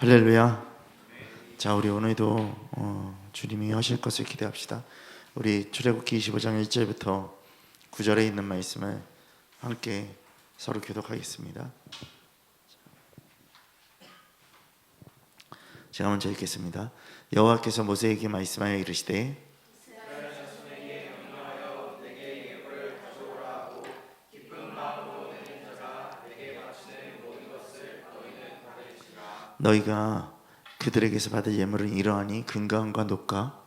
할렐루야. 자, 우리 오늘도 주님이 하실 것을 기대합시다. 우리 출애굽기 25장 1절부터 9절에 있는 말씀을 함께 서로 교독하겠습니다. 제가 먼저 읽겠습니다. 여호와께서 모세에게 말씀하여 이르시되 너희가 그들에게서 받을 예물은 이러하니 금강과 녹과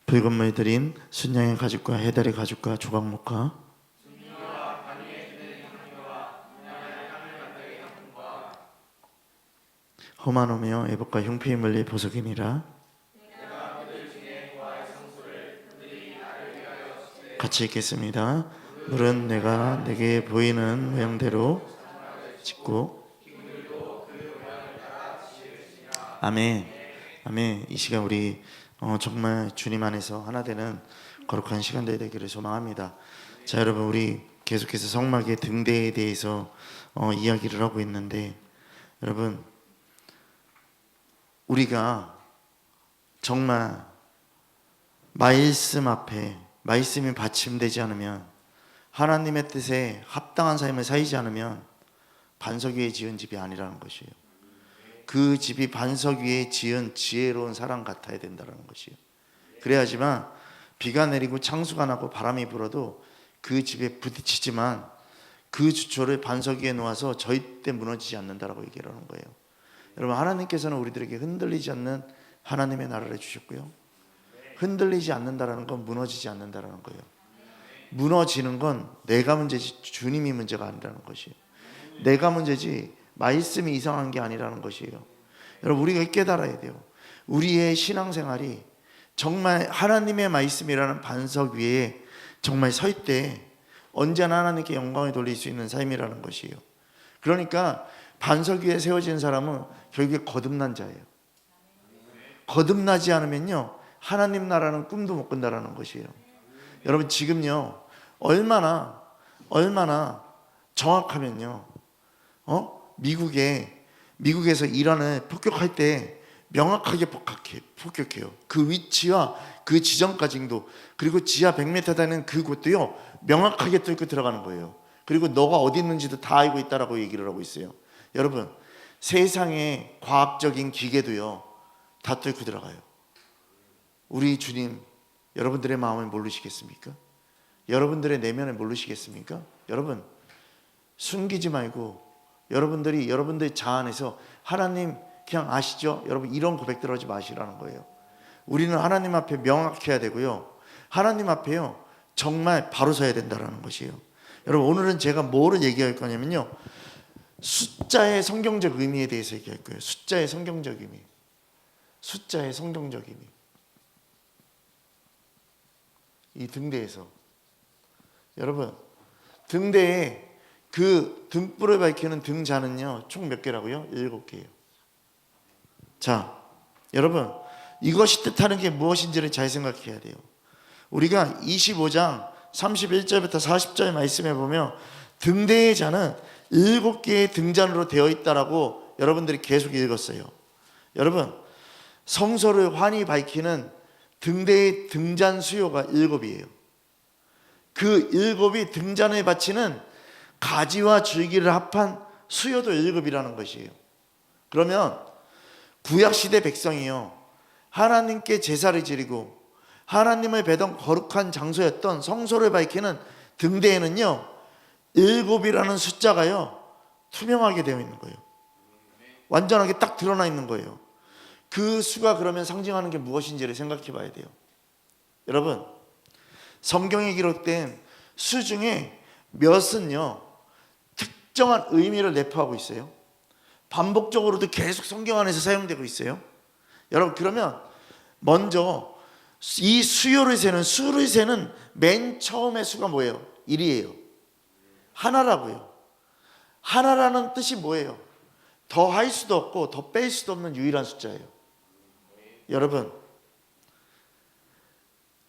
붉은 물 들인 순양의 가죽과 해달의 가죽과 조각목과 호마노며 에봇과 흉피에 물릴 보석이니라. 같이 읽겠습니다. 물은 내가 내게 보이는 모양대로 짓고 아멘. 아멘. 이 시간 우리 정말 주님 안에서 하나 되는 거룩한 시간들이 되기를 소망합니다. 자, 여러분, 우리 계속해서 성막의 등대에 대해서 이야기를 하고 있는데, 여러분, 우리가 정말 말씀 앞에 말씀이 받침되지 않으면, 하나님의 뜻에 합당한 삶을 살지 않으면 반석 위에 지은 집이 아니라는 것이에요. 그 집이 반석 위에 지은 지혜로운 사람 같아야 된다는 것이에요. 그래야지만 비가 내리고 창수가 나고 바람이 불어도 그 집에 부딪히지만 그 주초를 반석 위에 놓아서 절대 무너지지 않는다라고 얘기를 하는 거예요. 여러분, 하나님께서는 우리들에게 흔들리지 않는 하나님의 나라를 주셨고요, 흔들리지 않는다라는 건 무너지지 않는다라는 거예요. 무너지는 건 내가 문제지 주님이 문제가 아니라는 것이에요. 내가 문제지 말씀이 이상한 게 아니라는 것이에요. 여러분, 우리가 깨달아야 돼요. 우리의 신앙생활이 정말 하나님의 말씀이라는 반석 위에 정말 설 때 언제나 하나님께 영광을 돌릴 수 있는 삶이라는 것이에요. 그러니까 반석 위에 세워진 사람은 결국에 거듭난 자예요. 거듭나지 않으면요, 하나님 나라는 꿈도 못 꾼다라는 것이에요. 여러분, 지금요 얼마나 정확하면요, 미국에서 이란을 폭격할 때 명확하게 폭격해요. 그 위치와 그 지점까지도, 그리고 지하 100m 되는 그곳도요 명확하게 뚫고 들어가는 거예요. 그리고 너가 어디 있는지도 다 알고 있다라고 얘기를 하고 있어요. 여러분, 세상의 과학적인 기계도요 다 뚫고 들어가요. 우리 주님, 여러분들의 마음을 모르시겠습니까? 여러분들의 내면을 모르시겠습니까? 여러분, 숨기지 말고 여러분들 자안에서 하나님 그냥 아시죠? 여러분, 이런 고백들 하지 마시라는 거예요. 우리는 하나님 앞에 명확해야 되고요, 하나님 앞에요 정말 바로 서야 된다는 것이에요. 여러분, 오늘은 제가 뭐를 얘기할 거냐면요, 숫자의 성경적 의미에 대해서 얘기할 거예요. 숫자의 성경적 의미. 숫자의 성경적 의미. 이 등대에서, 여러분, 등대에 그 등불을 밝히는 등잔은요 총 몇 개라고요? 7개예요. 자, 여러분, 이것이 뜻하는 게 무엇인지를 잘 생각해야 돼요. 우리가 25장 31절부터 40절 말씀에 보면 등대의 잔은 7개의 등잔으로 되어 있다라고 여러분들이 계속 읽었어요. 여러분, 성소를 환히 밝히는 등대의 등잔 수요가 7이에요. 그 7이 등잔을 바치는 가지와 줄기를 합한 수요도 7이라는 것이에요. 그러면 구약시대 백성이요, 하나님께 제사를 지리고 하나님을 뵈던 거룩한 장소였던 성소를 밝히는 등대에는요 7이라는 숫자가요 투명하게 되어 있는 거예요. 완전하게 딱 드러나 있는 거예요. 그 수가 그러면 상징하는 게 무엇인지를 생각해 봐야 돼요. 여러분, 성경에 기록된 수 중에 몇은요 특정한 의미를 내포하고 있어요. 반복적으로도 계속 성경 안에서 사용되고 있어요. 여러분, 그러면 먼저 이 수를 세는 맨 처음의 수가 뭐예요? 1이에요. 하나라고요. 하나라는 뜻이 뭐예요? 더 할 수도 없고 더 뺄 수도 없는 유일한 숫자예요. 여러분,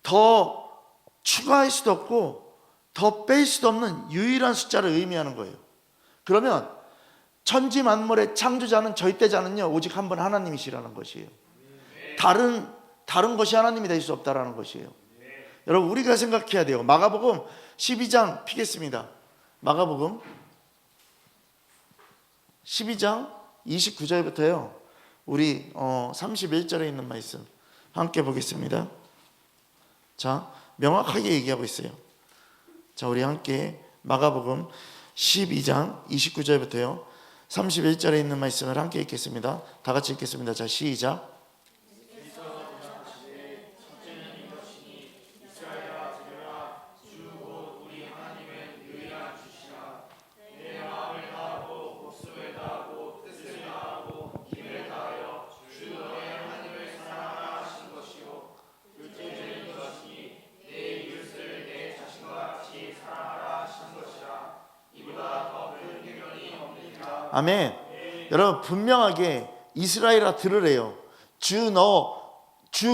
더 추가할 수도 없고 더 뺄 수도 없는 유일한 숫자를 의미하는 거예요. 그러면 천지 만물의 창조자는 절대자는요 오직 한 분 하나님이시라는 것이에요. 다른 것이 하나님이 될 수 없다라는 것이에요. 여러분 우리가 생각해야 돼요. 마가복음 12장 피겠습니다. 마가복음 12장 29절부터요 우리 31절에 있는 말씀 함께 보겠습니다. 자, 명확하게 얘기하고 있어요. 자, 우리 함께 마가복음 12장 29절부터요 31절에 있는 말씀을 함께 읽겠습니다. 다 같이 읽겠습니다. 자, 시작. 아멘. 여러분 분명하게 이스라엘아 들으래요. 주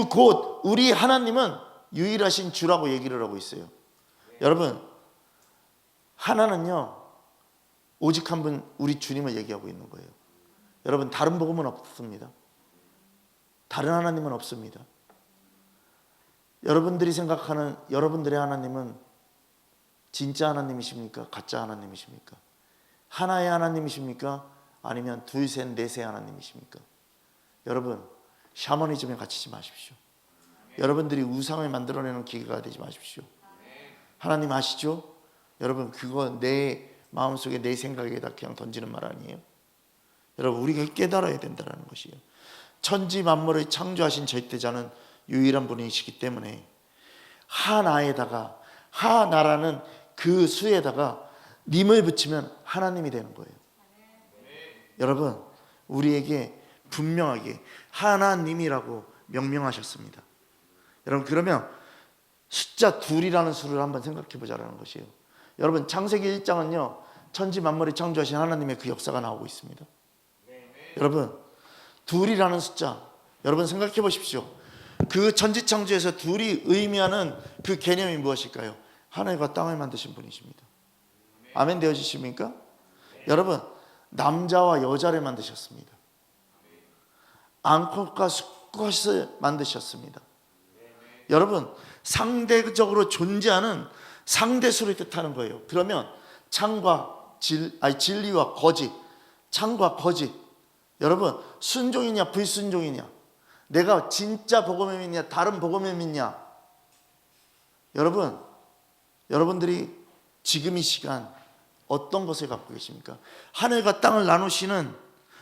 곧 우리 하나님은 유일하신 주라고 얘기를 하고 있어요. 여러분 하나는요 오직 한 분 우리 주님을 얘기하고 있는 거예요. 여러분 다른 복음은 없습니다. 다른 하나님은 없습니다. 여러분들이 생각하는 여러분들의 하나님은 진짜 하나님이십니까? 가짜 하나님이십니까? 하나의 하나님이십니까? 아니면 둘, 셋, 넷의 하나님이십니까? 여러분 샤머니즘에 갇히지 마십시오. 여러분들이 우상을 만들어내는 기계가 되지 마십시오. 하나님 아시죠? 여러분 그거 내 마음속에 내 생각에다 그냥 던지는 말 아니에요. 여러분 우리가 깨달아야 된다는 것이에요. 천지 만물을 창조하신 절대자는 유일한 분이시기 때문에 하나에다가 하나라는 그 수에다가 님을 붙이면 하나님이 되는 거예요. 여러분 우리에게 분명하게 하나님이라고 명명하셨습니다. 여러분 그러면 숫자 2이라는 수를 한번 생각해 보자라는 것이에요. 여러분 창세기 1장은요 천지 만물을 창조하신 하나님의 그 역사가 나오고 있습니다. 여러분 2이라는 숫자 여러분 생각해 보십시오. 그 천지 창조에서 2이 의미하는 그 개념이 무엇일까요? 하늘과 땅을 만드신 분이십니다. 아멘 되어지십니까? 여러분 남자와 여자를 만드셨습니다. 암컷과 수컷을 만드셨습니다. 여러분 상대적으로 존재하는 상대수를 뜻하는 거예요. 그러면 진리와 거짓, 창과 거짓. 여러분 순종이냐 불순종이냐, 내가 진짜 복음을 믿냐 다른 복음을 믿냐. 여러분들이 지금 이 시간 어떤 것을 갖고 계십니까? 하늘과 땅을 나누시는,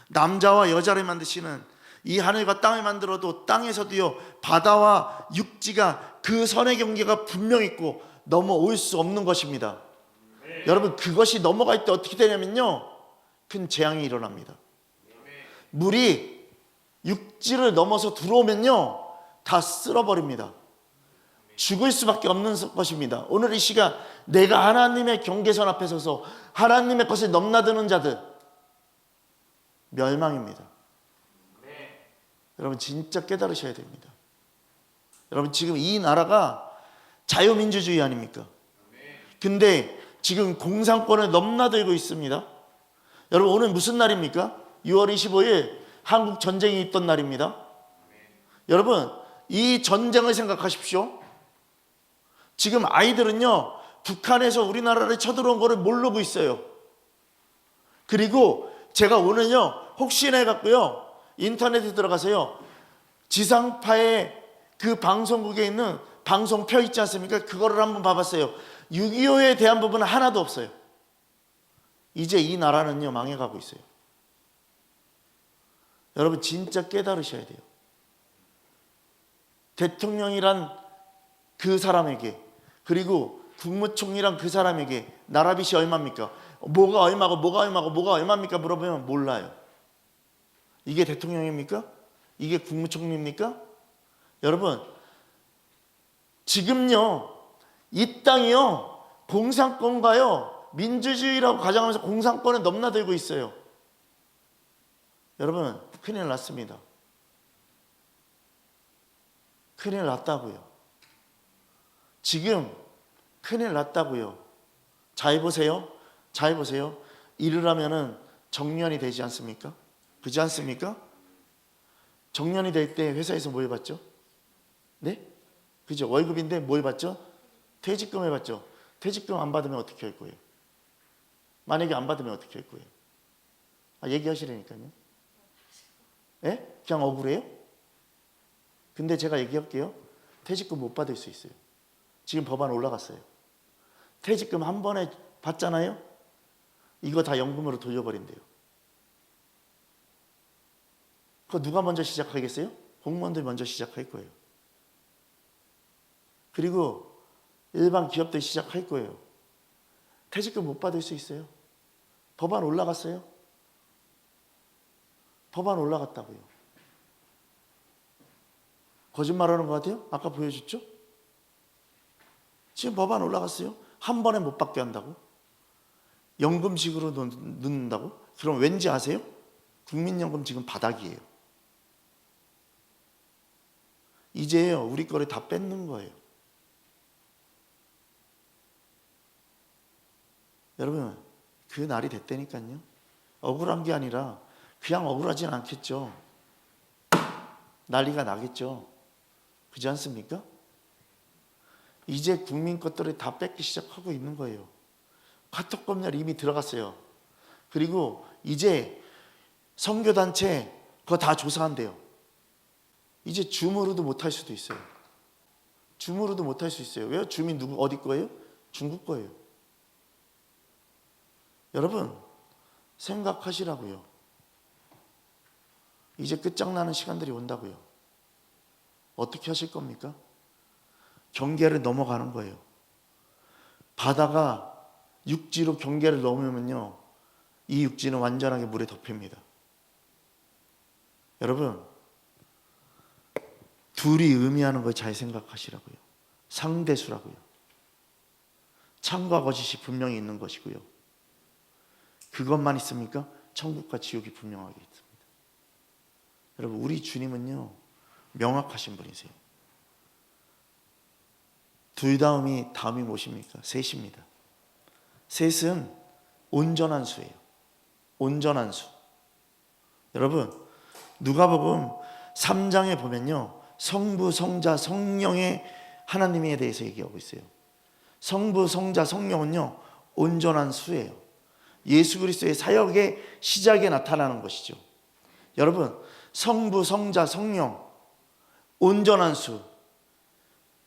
남자와 여자를 만드시는, 이 하늘과 땅을 만들어도 땅에서도요 바다와 육지가 그 선의 경계가 분명히 있고 넘어올 수 없는 것입니다. 여러분 그것이 넘어갈 때 어떻게 되냐면요 큰 재앙이 일어납니다. 물이 육지를 넘어서 들어오면요 다 쓸어버립니다. 죽을 수밖에 없는 것입니다. 오늘 이 시간 내가 하나님의 경계선 앞에 서서 하나님의 것을 넘나드는 자들 멸망입니다. 여러분 진짜 깨달으셔야 됩니다. 여러분 지금 이 나라가 자유민주주의 아닙니까? 근데 지금 공산권을 넘나들고 있습니다. 여러분 오늘 무슨 날입니까? 6월 25일 한국 전쟁이 있던 날입니다. 여러분 이 전쟁을 생각하십시오. 지금 아이들은요 북한에서 우리나라를 쳐들어온 거를 모르고 있어요. 그리고 제가 오늘요 혹시나 해갖고요 인터넷에 들어가서요 지상파의 그 방송국에 있는 방송표 있지 않습니까? 그거를 한번 봐봤어요. 6.25에 대한 부분은 하나도 없어요. 이제 이 나라는요 망해가고 있어요. 여러분 진짜 깨달으셔야 돼요. 대통령이란 그 사람에게, 그리고 국무총리란 그 사람에게 나라빚이 얼마입니까? 뭐가 얼마고 뭐가 얼마고 뭐가 얼마입니까? 물어보면 몰라요. 이게 대통령입니까? 이게 국무총리입니까? 여러분 지금요 이 땅이요 공산권과요 민주주의라고 가정하면서 공산권에 넘나들고 있어요. 여러분 큰일 났습니다. 큰일 났다고요. 지금 큰일 났다고요. 잘 보세요. 잘 보세요. 일을 하면은 정년이 되지 않습니까? 그렇지 않습니까? 정년이 될 때 회사에서 뭘 받죠? 네? 그죠? 월급인데 뭘 받죠? 퇴직금을 받죠. 퇴직금 안 받으면 어떻게 할 거예요? 만약에 안 받으면 어떻게 할 거예요? 얘기하시라니까요. 예? 그냥 억울해요? 근데 제가 얘기할게요. 퇴직금 못 받을 수 있어요. 지금 법안 올라갔어요. 퇴직금 한 번에 받잖아요. 이거 다 연금으로 돌려버린대요. 그거 누가 먼저 시작하겠어요? 공무원들 먼저 시작할 거예요. 그리고 일반 기업들 시작할 거예요. 퇴직금 못 받을 수 있어요. 법안 올라갔어요. 법안 올라갔다고요. 거짓말하는 것 같아요? 아까 보여줬죠? 지금 법안 올라갔어요. 한 번에 못 받게 한다고? 연금식으로 넣는다고? 그럼 왠지 아세요? 국민연금 지금 바닥이에요. 이제요, 우리 거를 다 뺏는 거예요. 여러분, 그 날이 됐다니까요. 억울한 게 아니라 그냥 억울하진 않겠죠. 난리가 나겠죠. 그렇지 않습니까? 이제 국민 것들을 다 뺏기 시작하고 있는 거예요. 카톡 법률 이미 들어갔어요. 그리고 이제 선교단체 그거 다 조사한대요. 이제 줌으로도 못할 수도 있어요. 줌으로도 못할 수 있어요. 왜요? 줌이 누구 어디 거예요? 중국 거예요. 여러분 생각하시라고요. 이제 끝장나는 시간들이 온다고요. 어떻게 하실 겁니까? 경계를 넘어가는 거예요. 바다가 육지로 경계를 넘으면요, 이 육지는 완전하게 물에 덮입니다. 여러분, 둘이 의미하는 걸 잘 생각하시라고요. 상대수라고요. 참과 거짓이 분명히 있는 것이고요. 그것만 있습니까? 천국과 지옥이 분명하게 있습니다. 여러분, 우리 주님은요, 명확하신 분이세요. 둘 다음이 무엇입니까? 셋입니다. 셋은 온전한 수예요. 온전한 수. 여러분, 누가복음 3장에 보면요, 성부, 성자, 성령의 하나님에 대해서 얘기하고 있어요. 성부, 성자, 성령은요, 온전한 수예요. 예수 그리스도의 사역의 시작에 나타나는 것이죠. 여러분, 성부, 성자, 성령, 온전한 수.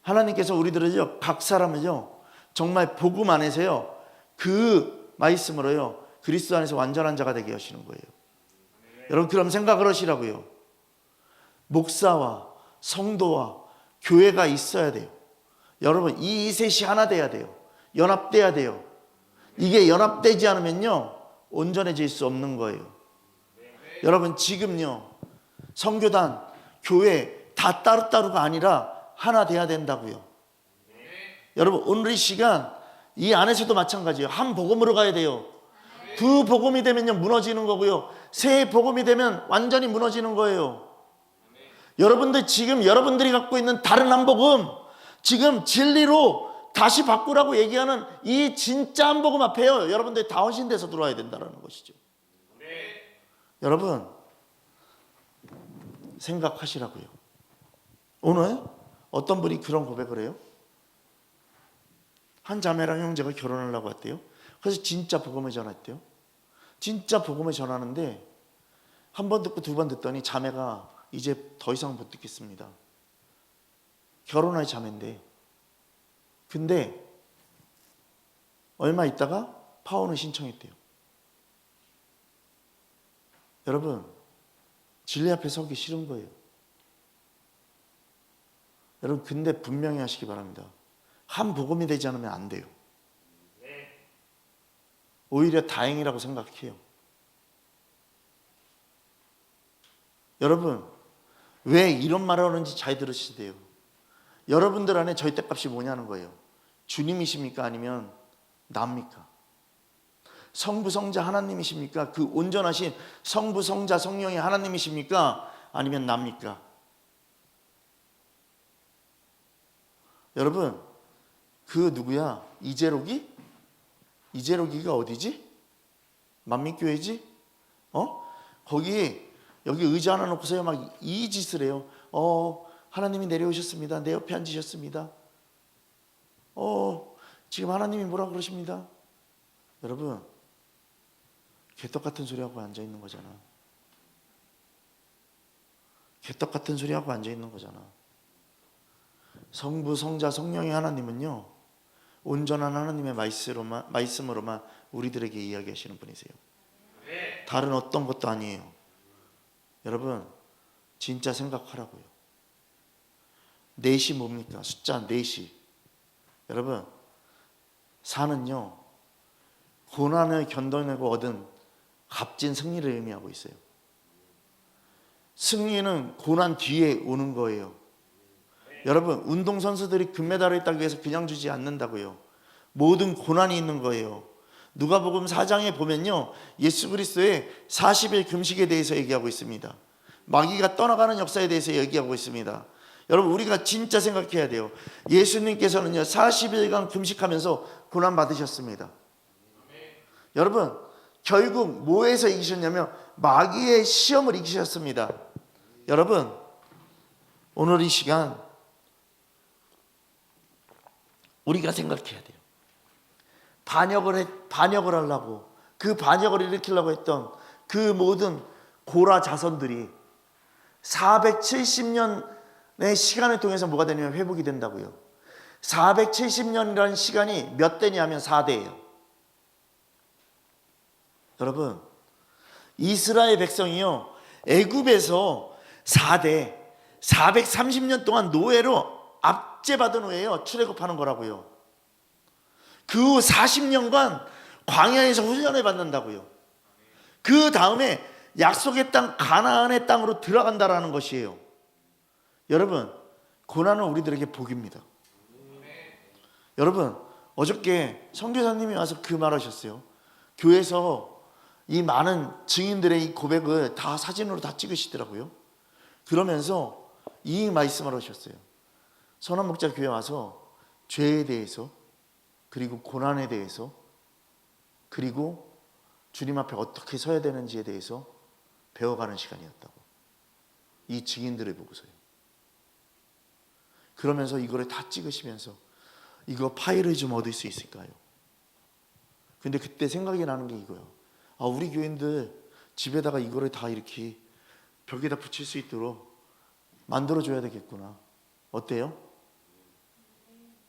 하나님께서 우리들을요, 각 사람을요, 정말 복음 안에서요, 그 말씀으로요, 그리스도 안에서 완전한 자가 되게 하시는 거예요. 여러분, 그럼 생각을 하시라고요. 목사와 성도와 교회가 있어야 돼요. 여러분, 이 셋이 하나 돼야 돼요. 연합돼야 돼요. 이게 연합되지 않으면요, 온전해질 수 없는 거예요. 여러분, 지금요, 선교단, 교회 다 따로따로가 아니라 하나 돼야 된다고요. 여러분, 오늘 이 시간 이 안에서도 마찬가지예요. 한 복음으로 가야 돼요. 두 복음이 되면요, 무너지는 거고요. 세 복음이 되면 완전히 무너지는 거예요. 여러분들 지금 여러분들이 갖고 있는 다른 한 복음, 지금 진리로 다시 바꾸라고 얘기하는 이 진짜 한 복음 앞에요, 여러분들이 다 헌신돼서 들어와야 된다는 것이죠. 여러분, 생각하시라고요. 오늘 어떤 분이 그런 고백을 해요? 한 자매랑 형제가 결혼하려고 했대요. 그래서 진짜 복음을 전했대요. 진짜 복음을 전하는데 한 번 듣고 두 번 듣더니 자매가 이제 더 이상 못 듣겠습니다. 결혼할 자매인데. 근데 얼마 있다가 파혼을 신청했대요. 여러분, 진리 앞에 서기 싫은 거예요. 여러분, 근데 분명히 하시기 바랍니다. 한 복음이 되지 않으면 안 돼요. 오히려 다행이라고 생각해요. 여러분, 왜 이런 말을 하는지 잘 들으셔야 돼요. 여러분들 안에 절대값이 뭐냐는 거예요. 주님이십니까? 아니면 나입니까? 성부, 성자 하나님이십니까? 그 온전하신 성부, 성자, 성령의 하나님이십니까? 아니면 나입니까? 여러분, 그 누구야? 이재록이? 이재로기가 어디지? 만민교회지? 거기 여기 의자 하나 놓고서요 막 이 짓을 해요. 하나님이 내려오셨습니다. 내 옆에 앉으셨습니다. 지금 하나님이 뭐라 그러십니다. 여러분, 개떡 같은 소리하고 앉아 있는 거잖아. 개떡 같은 소리하고 앉아 있는 거잖아. 성부, 성자, 성령의 하나님은요 온전한 하나님의 말씀으로만 우리들에게 이야기하시는 분이세요. 다른 어떤 것도 아니에요. 여러분, 진짜 생각하라고요. 넷이 뭡니까? 숫자 넷이. 여러분, 사는요 고난을 견뎌내고 얻은 값진 승리를 의미하고 있어요. 승리는 고난 뒤에 오는 거예요. 여러분, 운동선수들이 금메달을 따기 위해서 그냥 주지 않는다고요. 모든 고난이 있는 거예요. 누가복음 4장에 보면요 예수 그리스도의 40일 금식에 대해서 얘기하고 있습니다. 마귀가 떠나가는 역사에 대해서 얘기하고 있습니다. 여러분, 우리가 진짜 생각해야 돼요. 예수님께서는요 40일간 금식하면서 고난 받으셨습니다. 여러분, 결국 뭐에서 이기셨냐면 마귀의 시험을 이기셨습니다. 여러분, 오늘 이 시간 우리가 생각해야 돼요. 반역을 하려고, 그 반역을 일으키려고 했던 그 모든 고라 자손들이 470년의 시간을 통해서 뭐가 되냐면 회복이 된다고요. 470년이라는 시간이 몇 대냐면 4대예요. 여러분, 이스라엘 백성이요 애굽에서 4대 430년 동안 노예로 압제받은 후에요 출애굽하는 거라고요. 그 후 40년간 광야에서 훈련을 받는다고요. 그 다음에 약속의 땅 가나안의 땅으로 들어간다라는 것이에요. 여러분, 고난은 우리들에게 복입니다. 여러분, 어저께 선교사님이 와서 그 말 하셨어요. 교회에서 이 많은 증인들의 이 고백을 다 사진으로 다 찍으시더라고요. 그러면서 이 말씀을 하셨어요. 선한 목자 교회 와서 죄에 대해서, 그리고 고난에 대해서, 그리고 주님 앞에 어떻게 서야 되는지에 대해서 배워가는 시간이었다고. 이 증인들을 보고서요. 그러면서 이거를 다 찍으시면서 이거 파일을 좀 얻을 수 있을까요? 근데 그때 생각이 나는 게 이거예요. 우리 교인들 집에다가 이거를 다 이렇게 벽에다 붙일 수 있도록 만들어줘야 되겠구나. 어때요?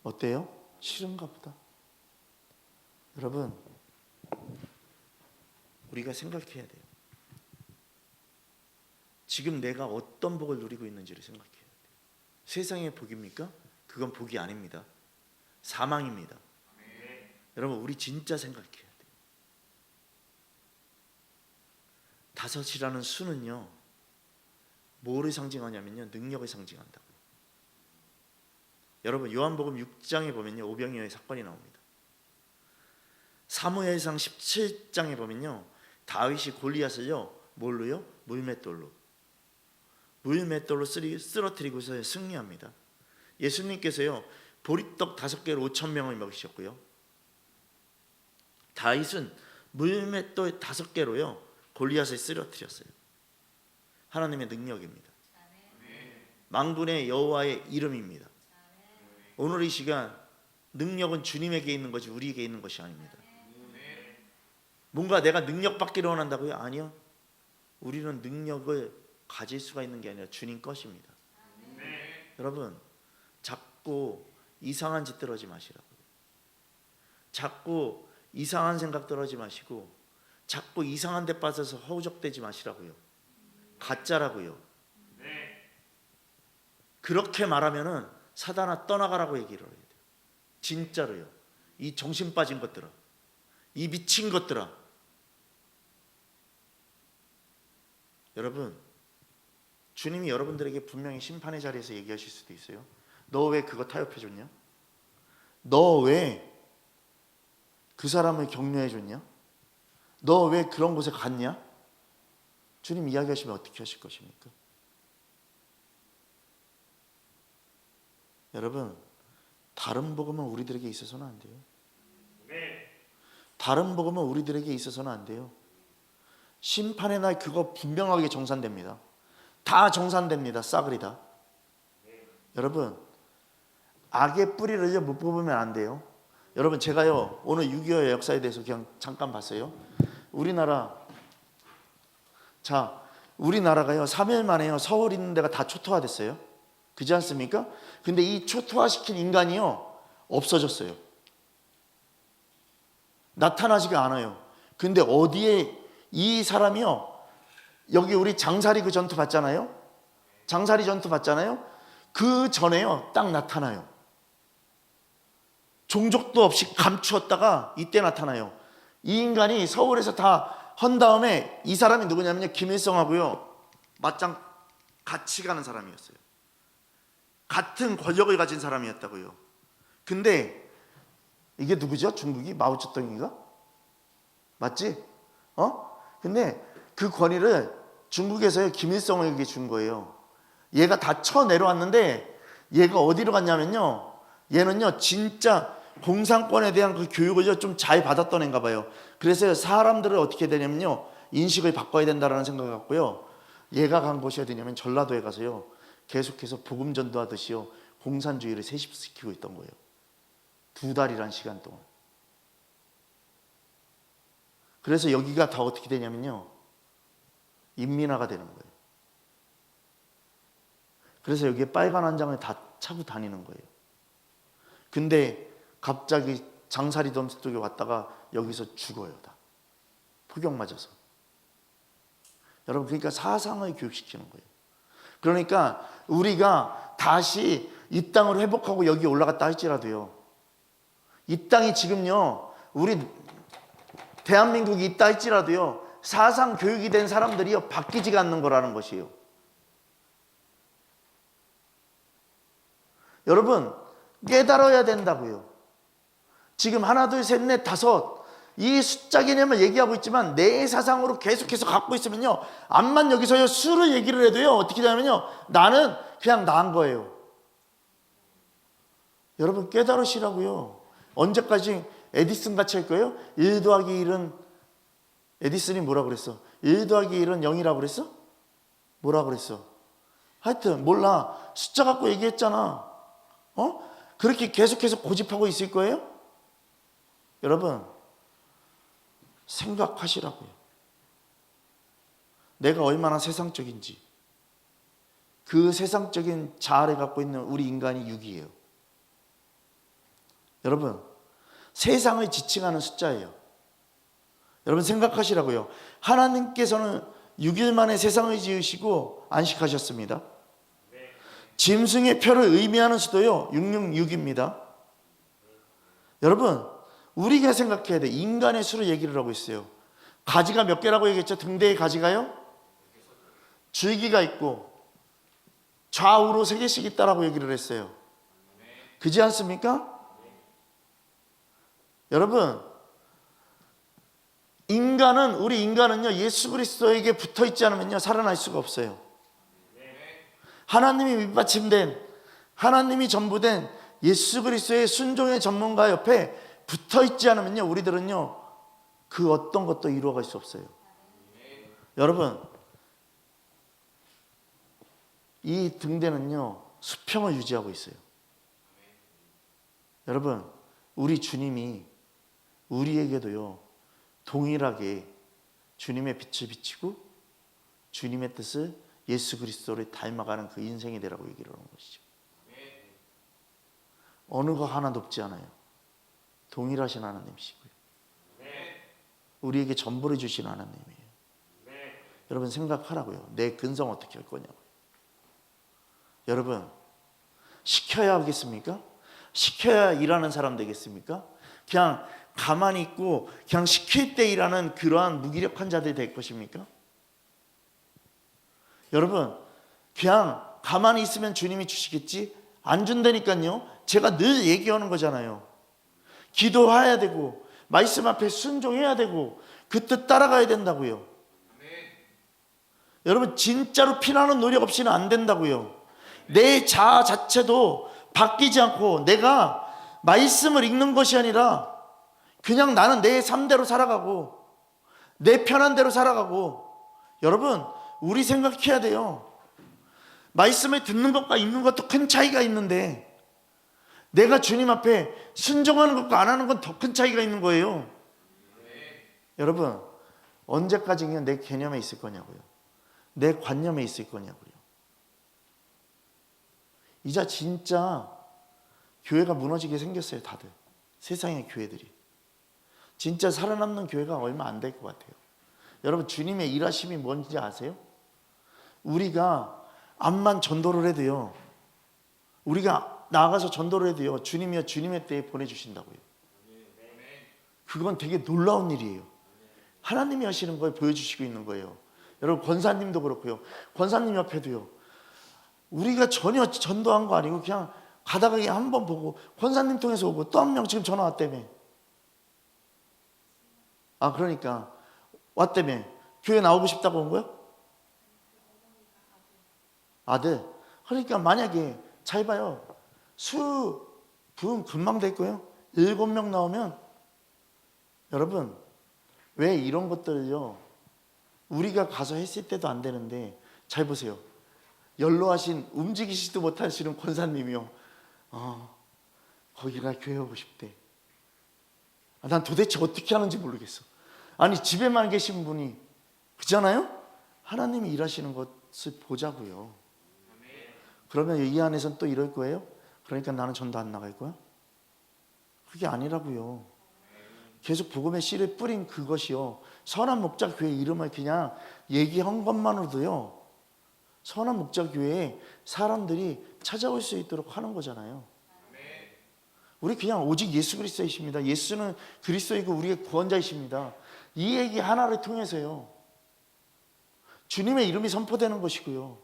어때요? 싫은가 보다. 여러분, 우리가 생각해야 돼요. 지금 내가 어떤 복을 누리고 있는지를 생각해야 돼요. 세상의 복입니까? 그건 복이 아닙니다. 사망입니다. 여러분, 우리 진짜 생각해야 돼요. 5이라는 수는요 뭐를 상징하냐면요 능력을 상징한다고요. 여러분, 요한복음 6장에 보면요 오병이어의 사건이 나옵니다. 사무엘상 17장에 보면요 다윗이 골리앗을요 뭘로요? 물맷돌로 쓰러뜨리고서 승리합니다. 예수님께서요 보리떡 5개로 5,000명을 먹이셨고요. 다윗은 물맷돌 5개로요 골리앗을 쓰러뜨렸어요. 하나님의 능력입니다. 만군의 여호와의 이름입니다. 오늘 이 시간 능력은 주님에게 있는 거지 우리에게 있는 것이 아닙니다. 뭔가 내가 능력 받기를 원한다고요? 아니요. 우리는 능력을 가질 수가 있는 게 아니라 주님 것입니다. 여러분, 자꾸 이상한 짓 들어지 마시라고요. 자꾸 이상한 생각 들어지 마시고 자꾸 이상한 데 빠져서 허우적대지 마시라고요. 가짜라고요. 그렇게 말하면은 사단아 떠나가라고 얘기를 해야 돼요. 진짜로요. 이 정신 빠진 것들아, 이 미친 것들아. 여러분, 주님이 여러분들에게 분명히 심판의 자리에서 얘기하실 수도 있어요. 너 왜 그거 타협해줬냐? 너 왜 그 사람을 격려해줬냐? 너 왜 그런 곳에 갔냐? 주님 이야기하시면 어떻게 하실 것입니까? 여러분, 다른 복음은 우리들에게 있어서는 안 돼요. 다른 복음은 우리들에게 있어서는 안 돼요. 심판의 날 그거 분명하게 정산됩니다. 다 정산됩니다. 싸그리 다. 여러분, 악의 뿌리를 못 뽑으면 안 돼요. 여러분, 제가요 오늘 6.25의 역사에 대해서 그냥 잠깐 봤어요. 우리나라가요 3일 만에요 서울 있는 데가 다 초토화됐어요. 그렇지 않습니까? 근데 이 초토화시킨 인간이요 없어졌어요. 나타나지가 않아요. 근데 어디에 이 사람이요, 여기 우리 장사리 그 전투 봤잖아요. 장사리 전투 봤잖아요. 그 전에요 딱 나타나요. 종족도 없이 감추었다가 이때 나타나요. 이 인간이 서울에서 다 한 다음에, 이 사람이 누구냐면요 김일성하고요 맞짱 같이 가는 사람이었어요. 같은 권력을 가진 사람이었다고요. 근데 이게 누구죠? 중국이 마오쩌둥인가? 맞지? 근데 그 권위를 중국에서요 김일성에게 준 거예요. 얘가 다 쳐내려왔는데 얘가 어디로 갔냐면요, 얘는요 진짜 공산권에 대한 그 교육을 좀 잘 받았던 애인가 봐요. 그래서 사람들을 어떻게 되냐면요 인식을 바꿔야 된다라는 생각을 갖고요, 얘가 간 곳이 어디냐면 전라도에 가서요 계속해서 복음 전도하듯이요 공산주의를 세습시키고 있던 거예요. 2달이란 시간 동안. 그래서 여기가 다 어떻게 되냐면요 인민화가 되는 거예요. 그래서 여기에 빨간 한장을 다 차고 다니는 거예요. 근데 갑자기 장사리 덤스 쪽에 왔다가 여기서 죽어요. 다 폭격 맞아서. 여러분, 그러니까 사상을 교육시키는 거예요. 그러니까 우리가 다시 이 땅을 회복하고 여기 올라갔다 할지라도요, 이 땅이 지금요 우리 대한민국이 있다 할지라도요 사상 교육이 된 사람들이요 바뀌지가 않는 거라는 것이에요. 여러분, 깨달아야 된다고요. 지금 하나 둘 셋 넷 다섯 이 숫자 개념을 얘기하고 있지만 내 사상으로 계속해서 갖고 있으면요, 암만 여기서요 수를 얘기를 해도요 어떻게 되냐면요 나는 그냥 나은 거예요. 여러분, 깨달으시라고요. 언제까지 에디슨 같이 할 거예요? 1 더하기 1은, 에디슨이 뭐라 그랬어? 1 더하기 1은 0이라고 그랬어? 뭐라 그랬어? 하여튼 몰라. 숫자 갖고 얘기했잖아. 그렇게 계속해서 고집하고 있을 거예요? 여러분, 생각하시라고요. 내가 얼마나 세상적인지. 그 세상적인 자아를 갖고 있는 우리 인간이 6이에요. 여러분, 세상을 지칭하는 숫자예요. 여러분, 생각하시라고요. 하나님께서는 6일 만에 세상을 지으시고 안식하셨습니다. 짐승의 표를 의미하는 수도요 666입니다. 여러분, 우리가 생각해야 돼. 인간의 수를 얘기를 하고 있어요. 가지가 몇 개라고 얘기했죠? 등대의 가지가요? 줄기가 있고 좌우로 3개씩 있다라고 얘기를 했어요. 그지 않습니까? 여러분, 우리 인간은요 예수 그리스도에게 붙어있지 않으면요 살아날 수가 없어요. 하나님이 밑받침된, 하나님이 전부된 예수 그리스도의 순종의 전문가 옆에 붙어있지 않으면요 우리들은요 그 어떤 것도 이루어갈 수 없어요. 여러분, 이 등대는요 수평을 유지하고 있어요. 여러분, 우리 주님이 우리에게도요 동일하게 주님의 빛을 비치고 주님의 뜻을, 예수 그리스도를 닮아가는 그 인생이 되라고 얘기를 하는 것이죠. 어느 거 하나 높지 않아요. 동일하신 하나님이시고요. 우리에게 전부를 주신 하나님이에요. 여러분, 생각하라고요. 내 근성 어떻게 할 거냐고요. 여러분, 시켜야 하겠습니까? 시켜야 일하는 사람 되겠습니까? 그냥 가만히 있고 그냥 시킬 때 일하는 그러한 무기력한 자들이 될 것입니까? 여러분, 그냥 가만히 있으면 주님이 주시겠지? 안 준다니까요. 제가 늘 얘기하는 거잖아요. 기도해야 되고 말씀 앞에 순종해야 되고 그 뜻 따라가야 된다고요. 여러분, 진짜로 피나는 노력 없이는 안 된다고요. 내 자아 자체도 바뀌지 않고 내가 말씀을 읽는 것이 아니라 그냥 나는 내 삶대로 살아가고 내 편한 대로 살아가고. 여러분, 우리 생각해야 돼요. 말씀을 듣는 것과 읽는 것도 큰 차이가 있는데 내가 주님 앞에 순종하는 것과 안 하는 건 더 큰 차이가 있는 거예요. 여러분, 언제까지 그냥 내 개념에 있을 거냐고요. 내 관념에 있을 거냐고요. 이제 진짜 교회가 무너지게 생겼어요. 다들 세상의 교회들이. 진짜 살아남는 교회가 얼마 안 될 것 같아요. 여러분, 주님의 일하심이 뭔지 아세요? 우리가 암만 전도를 해도요, 우리가 나가서 전도를 해도요, 주님이요 주님의 때에 보내주신다고요. 그건 되게 놀라운 일이에요. 하나님이 하시는 걸 보여주시고 있는 거예요. 여러분, 권사님도 그렇고요, 권사님 옆에도요, 우리가 전혀 전도한 거 아니고 그냥 가다가 그냥 한번 보고 권사님 통해서 오고 또 한 명 지금 전화 왔다며. 그러니까 왔다며. 교회 나오고 싶다고 온 거야? 아들. 그러니까 만약에 잘 봐요. 수분 금방 될 거예요. 7명 나오면. 여러분, 왜 이런 것들을요 우리가 가서 했을 때도 안 되는데, 잘 보세요. 연로하신 움직이시지도 못하시는 권사님이요, 거기가 교회 오고 싶대. 난 도대체 어떻게 하는지 모르겠어. 아니, 집에만 계신 분이, 그잖아요? 하나님이 일하시는 것을 보자고요. 그러면 이 안에서는 또 이럴 거예요? 그러니까 나는 전도 안 나갈 거야? 그게 아니라고요. 계속 복음의 씨를 뿌린 그것이요, 선한 목자교회 이름을 그냥 얘기한 것만으로도요, 선한 목자교회에 사람들이 찾아올 수 있도록 하는 거잖아요. 우리 그냥 오직 예수 그리스도이십니다. 예수는 그리스도이고 우리의 구원자이십니다. 이 얘기 하나를 통해서요, 주님의 이름이 선포되는 것이고요,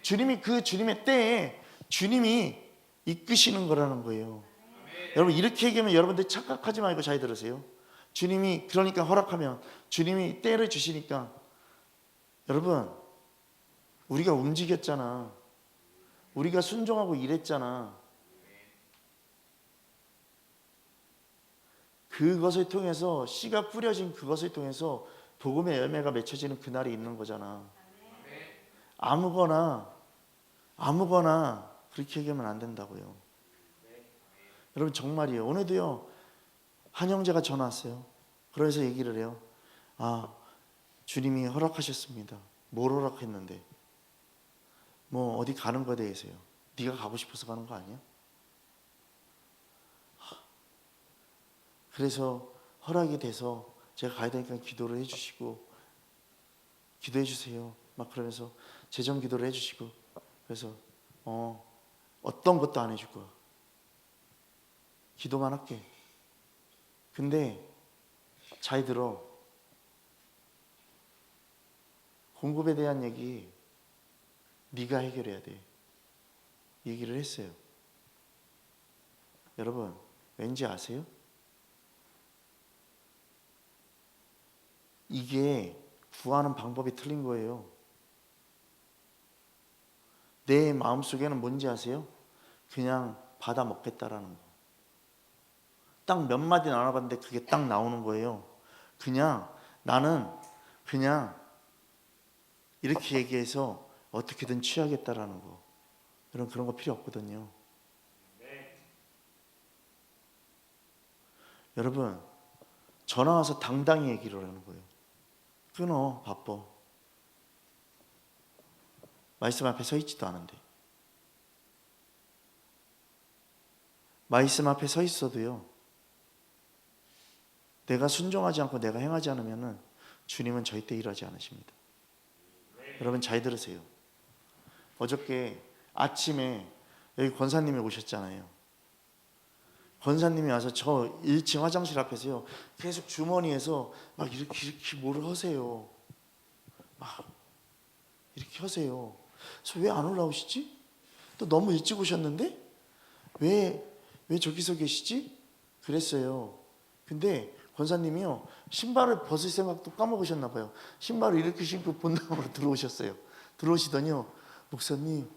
주님이 그 주님의 때에 주님이 이끄시는 거라는 거예요. 여러분, 이렇게 얘기하면 여러분들 착각하지 말고 잘 들으세요. 주님이 그러니까 허락하면, 주님이 때를 주시니까, 여러분, 우리가 움직였잖아. 우리가 순종하고 일했잖아. 그것을 통해서, 씨가 뿌려진 그것을 통해서 복음의 열매가 맺혀지는 그날이 있는 거잖아. 아무거나 그렇게 얘기하면 안 된다고요. 여러분, 정말이에요. 오늘도요, 한 형제가 전화 왔어요. 그래서 얘기를 해요. 주님이 허락하셨습니다. 뭘 허락했는데? 뭐 어디 가는 거에 대해서요. 네가 가고 싶어서 가는 거 아니야? 그래서 허락이 돼서 제가 가야 되니까 기도를 해주시고, 기도해 주세요 막 그러면서 재정 기도를 해주시고, 그래서 어떤 것도 안 해줄 거야. 기도만 할게. 근데 잘 들어. 공급에 대한 얘기 네가 해결해야 돼. 얘기를 했어요. 여러분, 왠지 아세요? 이게 구하는 방법이 틀린 거예요. 내 마음속에는 뭔지 아세요? 그냥 받아 먹겠다라는 거. 딱 몇 마디 나눠봤는데 그게 딱 나오는 거예요. 그냥 나는 그냥 이렇게 얘기해서 어떻게든 취하겠다라는 거. 여러분, 그런 거 필요 없거든요. 여러분, 전화 와서 당당히 얘기를 하는 거예요. 끊어, 바빠. 말씀 앞에 서 있지도 않은데. 말씀 앞에 서 있어도요, 내가 순종하지 않고 내가 행하지 않으면 주님은 절대 일하지 않으십니다. 여러분, 잘 들으세요. 어저께 아침에 여기 권사님이 오셨잖아요. 권사님이 와서 저 1층 화장실 앞에서요, 계속 주머니에서 막 이렇게 뭐를 하세요. 막 이렇게 하세요. 그래서 왜 안 올라오시지? 또 너무 일찍 오셨는데 왜 저기서 계시지? 그랬어요. 근데 권사님이요, 신발을 벗을 생각도 까먹으셨나 봐요. 신발을 이렇게 신고 본당으로 들어오셨어요. 들어오시더니요, 목사님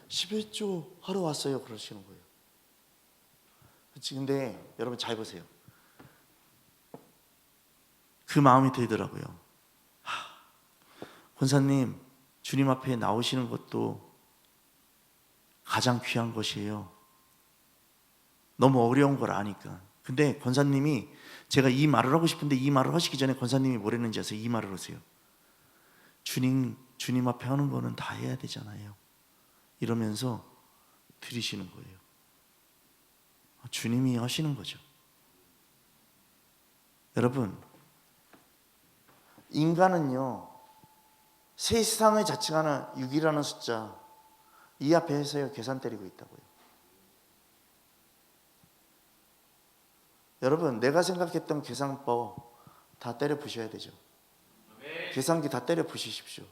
11조 하러 왔어요, 그러시는 거예요. 근데 여러분, 잘 보세요. 그 마음이 들더라고요. 권사님, 주님 앞에 나오시는 것도 가장 귀한 것이에요. 너무 어려운 걸 아니까. 근데 권사님이, 제가 이 말을 하고 싶은데 이 말을 하시기 전에 권사님이 뭐랬는지 아세요? 이 말을 하세요. 주님 앞에 하는 거는 다 해야 되잖아요. 이러면서 들이시는 거예요. 주님이 하시는 거죠. 여러분, 인간은요, 세상을 자칭하는 6이라는 숫자, 이 앞에 해서요 계산 때리고 있다고요. 여러분, 내가 생각했던 계산법 다 때려 부셔야 되죠. 계산기 다 때려 부시십시오.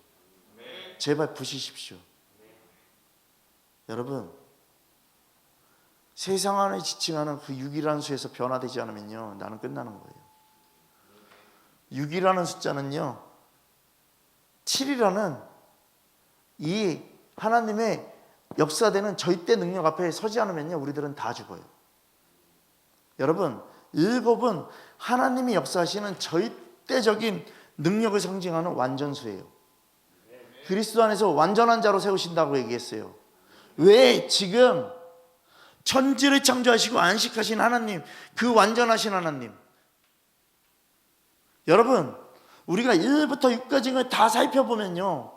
제발 부시십시오. 여러분, 세상 안에 지칭하는 그 6이라는 수에서 변화되지 않으면요, 나는 끝나는 거예요. 6이라는 숫자는요, 7이라는 이 하나님의 역사되는 절대 능력 앞에 서지 않으면요, 우리들은 다 죽어요. 여러분, 7은 하나님이 역사하시는 절대적인 능력을 상징하는 완전수예요. 그리스도 안에서 완전한 자로 세우신다고 얘기했어요. 왜? 지금 천지를 창조하시고 안식하신 하나님, 그 완전하신 하나님. 여러분, 우리가 1부터 6까지를 다 살펴보면요,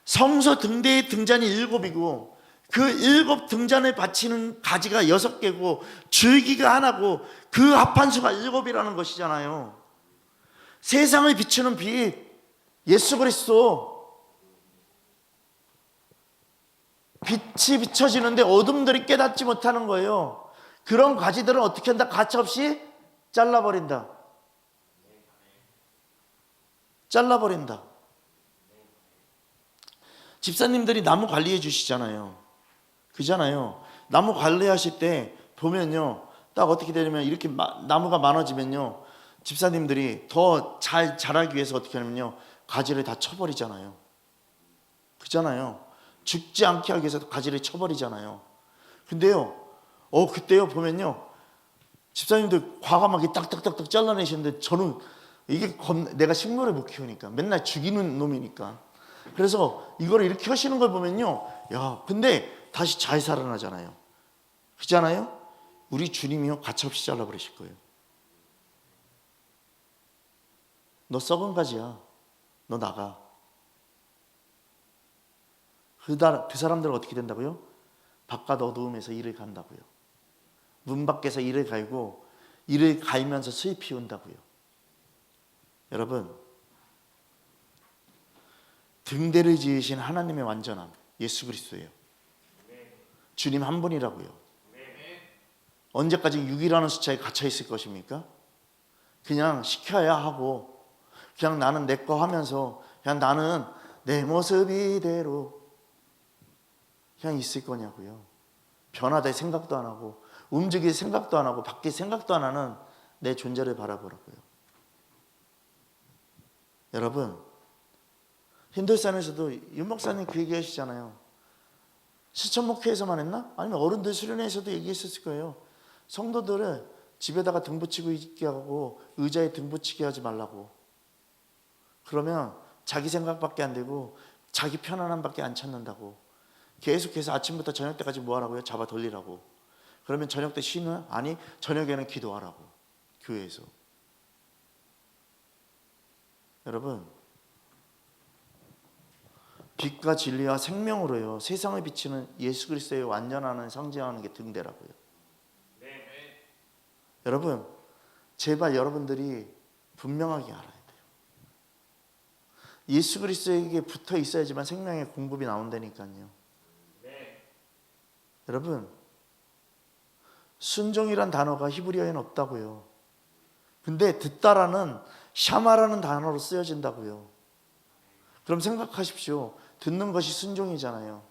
성소 등대의 등잔이 7이고 그 7 등잔을 받치는 가지가 6개고 줄기가 하나고 그 합한수가 7이라는 것이잖아요. 세상을 비추는 빛, 예수 그리스도. 빛이 비춰지는데 어둠들이 깨닫지 못하는 거예요. 그런 가지들은 어떻게 한다? 가차없이 잘라버린다. 잘라버린다. 집사님들이 나무 관리해 주시잖아요. 그잖아요. 나무 관리하실 때 보면요, 딱 어떻게 되냐면, 이렇게 나무가 많아지면요, 집사님들이 더 잘 자라기 위해서 어떻게 하냐면요, 가지를 다 쳐버리잖아요. 그잖아요. 죽지 않게 하기 위해서 가지를 쳐버리잖아요. 근데요, 그때요 보면요, 집사님들 과감하게 딱딱딱딱 잘라내시는데, 저는 이게 내가 식물을 못 키우니까, 맨날 죽이는 놈이니까, 그래서 이걸 이렇게 하시는 걸 보면요, 야, 근데 다시 잘 살아나잖아요. 그잖아요. 우리 주님이요, 가차없이 잘라버리실 거예요. 너 썩은 가지야, 너 나가. 그 사람들은 어떻게 된다고요? 바깥 어두움에서 이를 간다고요. 문 밖에서 이를 갈고 이를 갈면서 수히 피운다고요. 여러분, 등대를 지으신 하나님의 완전함, 예수 그리스도예요. 주님 한 분이라고요. 언제까지 6이라는 숫자에 갇혀 있을 것입니까? 그냥 시켜야 하고, 그냥 나는 내 거 하면서, 그냥 나는 내 모습 이대로 그냥 있을 거냐고요. 변화될 생각도 안 하고, 움직일 생각도 안 하고, 바뀔 생각도 안 하는 내 존재를 바라보라고요. 여러분, 힌들산에서도 윤 목사님 그 얘기 하시잖아요. 시천목회에서만 했나? 아니면 어른들 수련회에서도 얘기했었을 거예요. 성도들을 집에다가 등 붙이고 있게 하고 의자에 등 붙이게 하지 말라고. 그러면 자기 생각밖에 안 되고 자기 편안함밖에 안 찾는다고. 계속해서 아침부터 저녁 때까지 뭐 하라고요? 잡아 돌리라고. 그러면 저녁 때 쉬는? 아니, 저녁에는 기도하라고. 교회에서. 여러분, 빛과 진리와 생명으로요, 세상을 비치는 예수 그리스도의 완전함을 상징하는 게 등대라고요. 여러분, 제발 여러분들이 분명하게 알아야 돼요. 예수 그리스도에게 붙어 있어야지만 생명의 공급이 나온다니까요. 여러분, 순종이란 단어가 히브리어에는 없다고요. 근데 듣다라는 샤마라는 단어로 쓰여진다고요. 그럼 생각하십시오. 듣는 것이 순종이잖아요.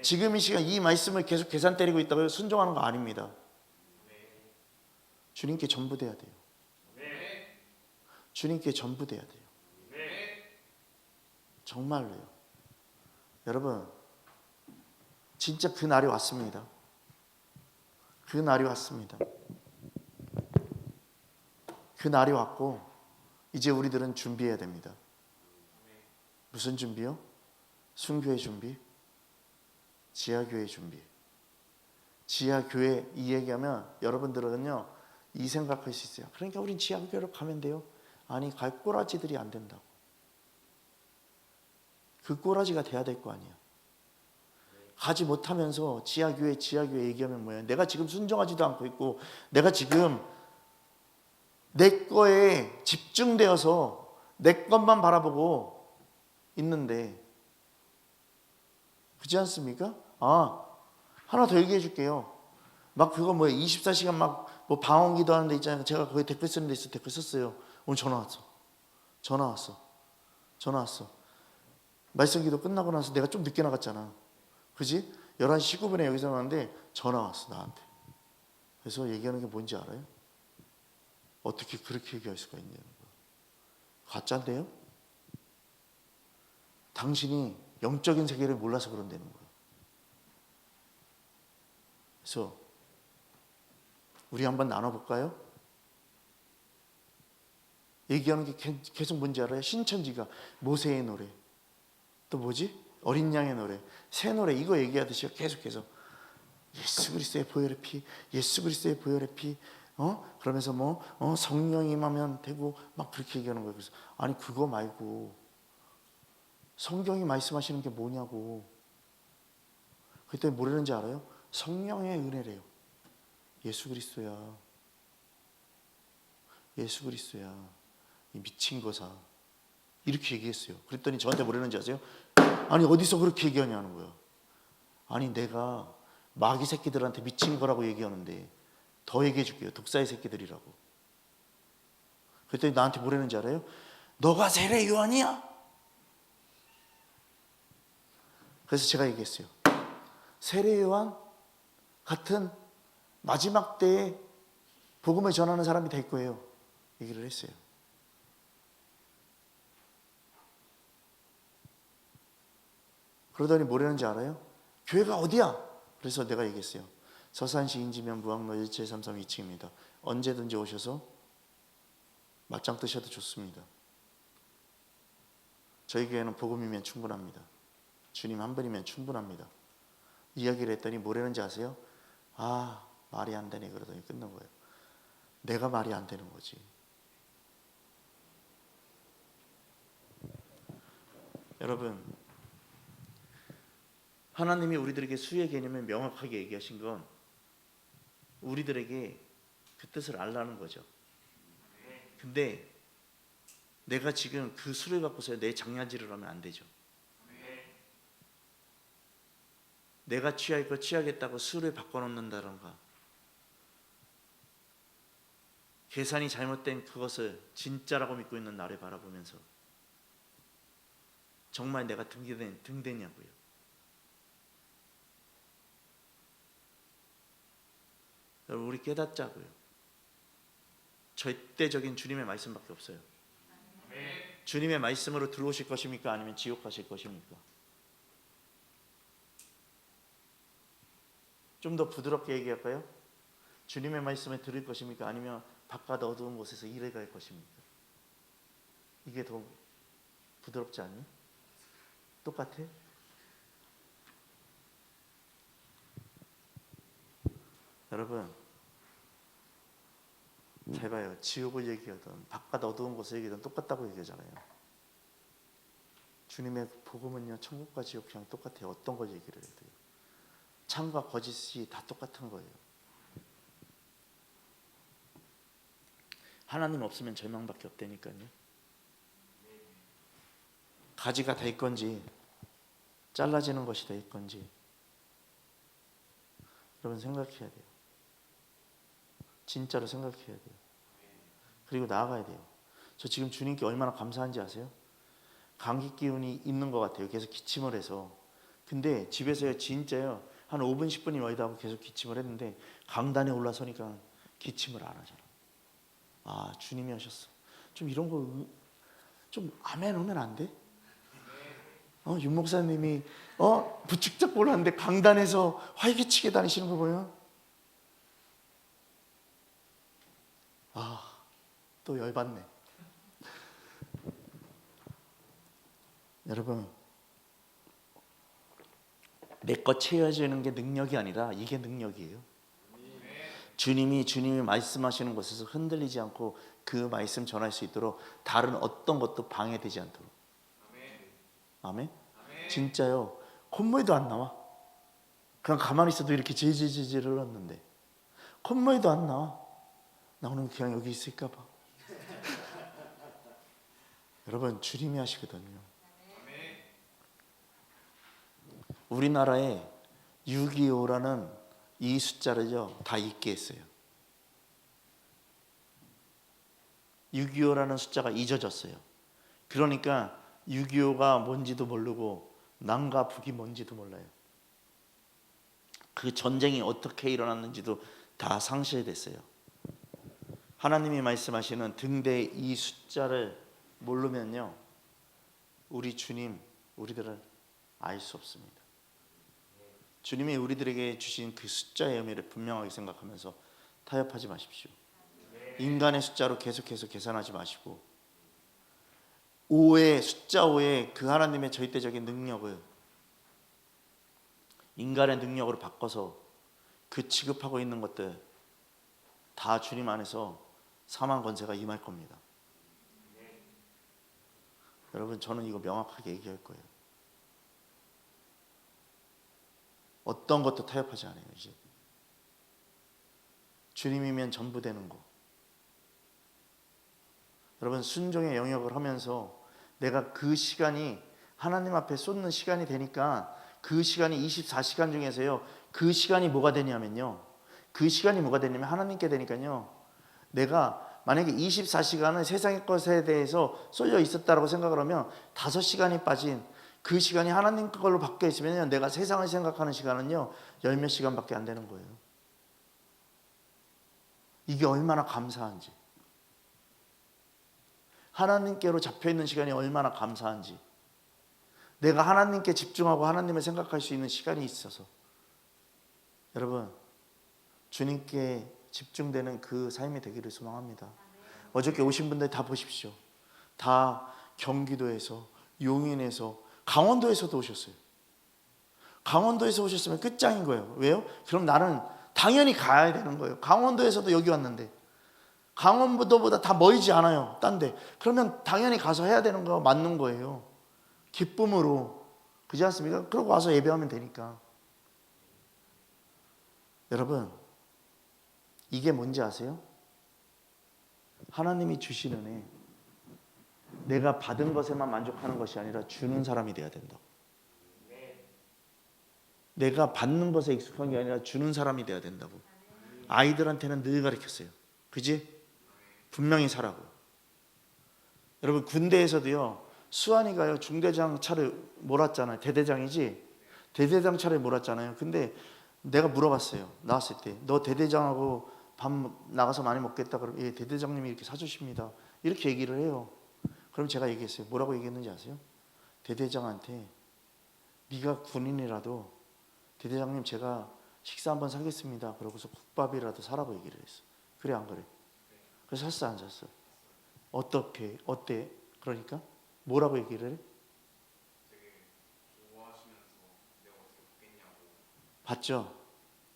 지금 이 시간 이 말씀을 계속 계산 때리고 있다고 순종하는 거 아닙니다. 주님께 전부돼야 돼요. 주님께 전부돼야 돼요. 정말로요. 여러분, 진짜 그 날이 왔습니다. 그 날이 왔습니다. 그 날이 왔고, 이제 우리들은 준비해야 됩니다. 무슨 준비요? 순교의 준비, 지하교회 준비. 지하교회 이 얘기하면 여러분들은요 이 생각할 수 있어요. 그러니까 우린 지하교회로 가면 돼요. 아니, 갈 꼬라지들이 안 된다고. 그 꼬라지가 돼야 될 거 아니야. 가지 못하면서 지하교회 얘기하면 뭐예요? 내가 지금 순종하지도 않고 있고, 내가 지금 내 거에 집중되어서 내 것만 바라보고 있는데, 그렇지 않습니까? 하나 더 얘기해 줄게요. 막 그거 뭐예요? 24시간 막 뭐 방언기도 하는 데 있잖아요. 제가 거기 댓글 쓰는 데 있어 댓글 썼어요. 오늘 전화 왔어. 말씀기도 끝나고 나서 내가 좀 늦게 나갔잖아. 그지? 11시 19분에 여기서 나왔는데 전화 왔어 나한테. 그래서 얘기하는 게 뭔지 알아요? 어떻게 그렇게 얘기할 수가 있냐는 거야. 가짜인데요? 당신이 영적인 세계를 몰라서 그런다는 거야. 그래서 우리 한번 나눠볼까요? 얘기하는 게 계속 뭔지 알아요? 신천지가 모세의 노래, 또 뭐지? 어린 양의 노래, 새 노래, 이거 얘기하듯이 계속해서 예수 그리스도의 보혈의 피, 예수 그리스도의 보혈의 피, 그러면서 성령이 임하면 되고 막 그렇게 얘기하는 거예요. 그래서 아니 그거 말고 성경이 말씀하시는 게 뭐냐고. 그때 뭐라는지 알아요? 성령의 은혜래요. 예수 그리스도야. 이 미친 거사. 이렇게 얘기했어요. 그랬더니 저한테 뭐라는지 아세요? 아니 어디서 그렇게 얘기하냐는 거야. 아니 내가 마귀 새끼들한테 미친 거라고 얘기하는데 더 얘기해 줄게요. 독사의 새끼들이라고. 그랬더니 나한테 뭐라는지 알아요? 너가 세례 요한이야? 그래서 제가 얘기했어요. 세례 요한 같은 마지막 때에 복음을 전하는 사람이 될 거예요. 얘기를 했어요. 그러더니 뭐라는지 알아요? 교회가 어디야? 그래서 내가 얘기했어요. 서산시 인지면 무학로 1733 2층입니다. 언제든지 오셔서 맞짱 뜨셔도 좋습니다. 저희 교회는 복음이면 충분합니다. 주님 한 분이면 충분합니다. 이야기를 했더니 뭐라는지 아세요? 말이 안 되네. 그러더니 끝난 거예요. 내가 말이 안 되는 거지. 여러분, 하나님이 우리들에게 수의 개념을 명확하게 얘기하신 건 우리들에게 그 뜻을 알라는 거죠. 근데 내가 지금 그 수를 갖고서 내 장난질을 하면 안 되죠. 내가 취할 거 취하겠다고 수를 바꿔놓는다던가, 계산이 잘못된 그것을 진짜라고 믿고 있는 나를 바라보면서 정말 내가 등대냐고요. 여러분, 우리 깨닫자고요. 절대적인 주님의 말씀밖에 없어요. 주님의 말씀으로 들어오실 것입니까? 아니면 지옥 가실 것입니까? 좀 더 부드럽게 얘기할까요? 주님의 말씀을 들을 것입니까? 아니면 바깥 어두운 곳에서 일해 갈 것입니까? 이게 더 부드럽지 않니? 똑같아? 여러분, 잘 봐요. 지옥을 얘기하든 바깥 어두운 곳을 얘기하든 똑같다고 얘기하잖아요. 주님의 복음은요, 천국과 지옥 그냥 똑같아요. 어떤 걸 얘기를 해도요. 참과 거짓이 다 똑같은 거예요. 하나님 없으면 절망밖에 없다니까요. 가지가 될 건지 잘라지는 것이 될 건지 여러분 생각해야 돼요. 진짜로 생각해야 돼요. 그리고 나아가야 돼요. 저 지금 주님께 얼마나 감사한지 아세요? 감기 기운이 있는 것 같아요. 계속 기침을 해서. 근데 집에서요 진짜요 한 5분 10분이 와이다 하고 계속 기침을 했는데 강단에 올라서니까 기침을 안 하잖아. 주님이 하셨어. 좀 이런 거 좀 아멘 하면 안 돼? 윤 목사님이 부축 잡고 올랐는데 강단에서 활기치게 다니시는 거 보면 또 열받네. 여러분, 내 것 채워지는 게 능력이 아니라 이게 능력이에요. 주님이 말씀하시는 곳에서 흔들리지 않고 그 말씀 전할 수 있도록 다른 어떤 것도 방해되지 않도록. 아멘. 진짜요. 콧물도 안 나와. 그냥 가만히 있어도 이렇게 질질질질 흘렀는데 콧물도 안 나와. 나 오늘 그냥 여기 있을까 봐. 여러분, 주님이 하시거든요. 우리나라에 625라는 이 숫자를요 다 잊게 했어요. 625라는 숫자가 잊어졌어요. 그러니까 625가 뭔지도 모르고 남과 북이 뭔지도 몰라요. 그 전쟁이 어떻게 일어났는지도 다 상실됐어요. 하나님이 말씀하시는 등대 이 숫자를 모르면요 우리 주님 우리들을 알 수 없습니다. 주님이 우리들에게 주신 그 숫자의 의미를 분명하게 생각하면서 타협하지 마십시오. 인간의 숫자로 계속해서 계산하지 마시고 숫자 5의 그 하나님의 절대적인 능력을 인간의 능력으로 바꿔서 그 취급하고 있는 것들 다 주님 안에서 사망 권세가 임할 겁니다. 여러분, 저는 이거 명확하게 얘기할 거예요. 어떤 것도 타협하지 않아요. 이제 주님이면 전부 되는 거. 여러분, 순종의 영역을 하면서 내가 그 시간이 하나님 앞에 쏟는 시간이 되니까 그 시간이 24시간 중에서요 그 시간이 뭐가 되냐면요 하나님께 되니까요 내가 만약에 24시간은 세상의 것에 대해서 쏠려 있었다고 생각을 하면 5시간이 빠진 그 시간이 하나님 걸로 바뀌어 있으면 내가 세상을 생각하는 시간은요 10몇 시간밖에 안 되는 거예요. 이게 얼마나 감사한지, 하나님께로 잡혀있는 시간이 얼마나 감사한지, 내가 하나님께 집중하고 하나님을 생각할 수 있는 시간이 있어서 여러분 주님께 집중되는 그 삶이 되기를 소망합니다. 어저께 오신 분들 다 보십시오. 다 경기도에서, 용인에서, 강원도에서도 오셨어요. 강원도에서 오셨으면 끝장인 거예요. 왜요? 그럼 나는 당연히 가야 되는 거예요. 강원도에서도 여기 왔는데 강원도보다 다 멀지 않아요. 딴 데. 그러면 당연히 가서 해야 되는 거 맞는 거예요. 기쁨으로. 그렇지 않습니까? 그러고 와서 예배하면 되니까. 여러분, 이게 뭔지 아세요? 하나님이 주시는 은혜, 내가 받은 것에만 만족하는 것이 아니라 주는 사람이 돼야 된다. 내가 받는 것에 익숙한 게 아니라 주는 사람이 돼야 된다고. 아이들한테는 늘 가르쳤어요. 그지? 분명히 사라고. 여러분, 군대에서도요 수환이가요 중대장 차를 몰았잖아요. 대대장이지? 대대장 차를 몰았잖아요. 근데 내가 물어봤어요. 나왔을 때 너 대대장하고 밥 나가서 많이 먹겠다 그러면 예, 대대장님이 이렇게 사주십니다. 이렇게 얘기를 해요. 그럼 제가 얘기했어요. 뭐라고 얘기했는지 아세요? 대대장한테 네가 군인이라도 대대장님 제가 식사 한번 사겠습니다. 그러고서 국밥이라도 사라고 얘기를 했어. 그래 안 그래? 그래서 샀어 안 샀어? 어떻게 어때? 그러니까 뭐라고 얘기를 해? 되게 좋아하시면서 내가 어떻게 받겠냐고. 봤죠?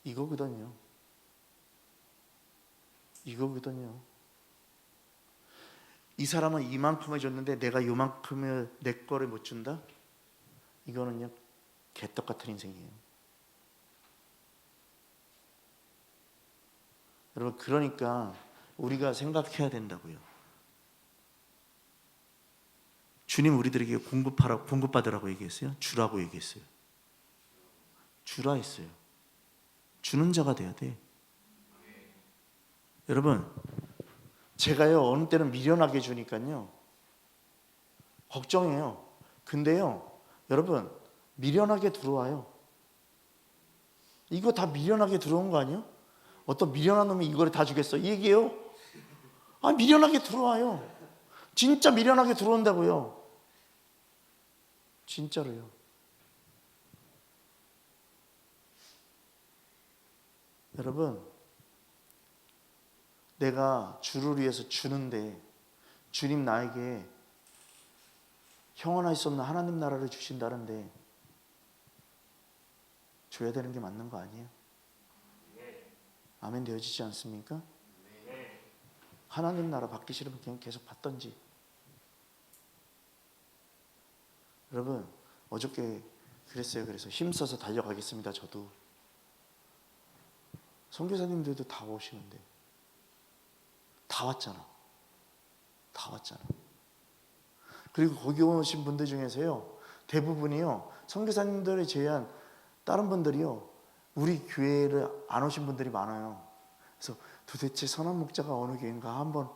이거거든요. 이거거든요. 이 사람은 이만큼을 줬는데 내가 요만큼을 내 거를 못 준다? 이거는요 개떡 같은 인생이에요. 여러분, 그러니까 우리가 생각해야 된다고요. 주님 우리들에게 공급받으라고 얘기했어요? 주라고 얘기했어요? 주라 했어요. 주는 자가 돼야 돼. 여러분, 제가요 어느 때는 미련하게 주니까요 걱정해요. 근데요 여러분, 미련하게 들어와요. 이거 다 미련하게 들어온 거 아니에요? 어떤 미련한 놈이 이거를 다 주겠어? 이 얘기예요? 아, 미련하게 들어와요. 진짜 미련하게 들어온다고요. 진짜로요. 여러분, 내가 주를 위해서 주는데 주님 나에게 형언할 수 없는 하나님 나라를 주신다는데 줘야 되는 게 맞는 거 아니에요? 아멘 되어지지 않습니까? 하나님 나라 받기 싫으면 그냥 계속 받던지. 여러분 어저께 그랬어요. 그래서 힘써서 달려가겠습니다. 저도 선교사님들도 다 오시는데 다 왔잖아. 그리고 거기 오신 분들 중에서요 대부분이요 선교사님들을 제외한 다른 분들이요 우리 교회를 안 오신 분들이 많아요. 그래서 도대체 선한 목자가 어느 교회인가 한번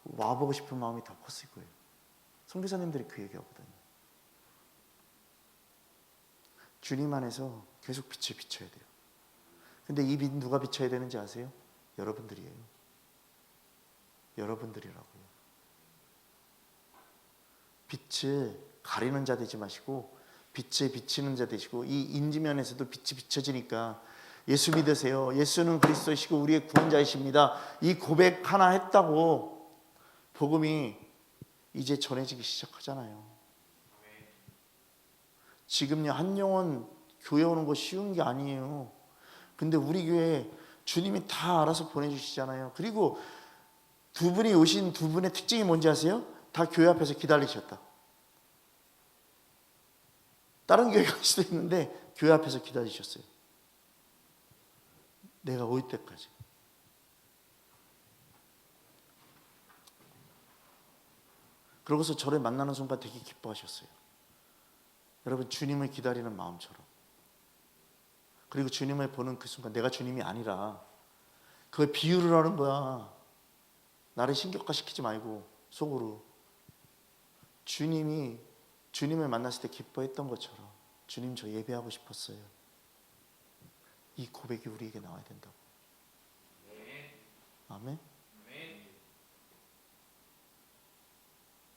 와보고 싶은 마음이 더 컸을 거예요. 선교사님들이 그 얘기하거든요. 주님 안에서 계속 빛을 비춰야 돼요. 근데 이 빛 누가 비춰야 되는지 아세요? 여러분들이에요. 여러분들이라고요. 빛을 가리는 자 되지 마시고 빛에 비치는 자 되시고, 이 인지면에서도 빛이 비춰지니까 예수 믿으세요. 예수는 그리스도시고 우리의 구원자이십니다. 이 고백 하나 했다고 복음이 이제 전해지기 시작하잖아요. 지금요 한 영혼 교회 오는 거 쉬운 게 아니에요. 근데 우리 교회 주님이 다 알아서 보내주시잖아요. 그리고 두 분이 오신 두 분의 특징이 뭔지 아세요? 다 교회 앞에서 기다리셨다. 다른 교회 갈 수도 있는데 교회 앞에서 기다리셨어요. 내가 올 때까지. 그러고서 저를 만나는 순간 되게 기뻐하셨어요. 여러분, 주님을 기다리는 마음처럼. 그리고 주님을 보는 그 순간 내가 주님이 아니라 그걸 비유를 하는 거야. 나를 신격화시키지 말고 속으로 주님을 만났을 때 기뻐했던 것처럼 주님 저 예배하고 싶었어요. 이 고백이 우리에게 나와야 된다고. 아멘.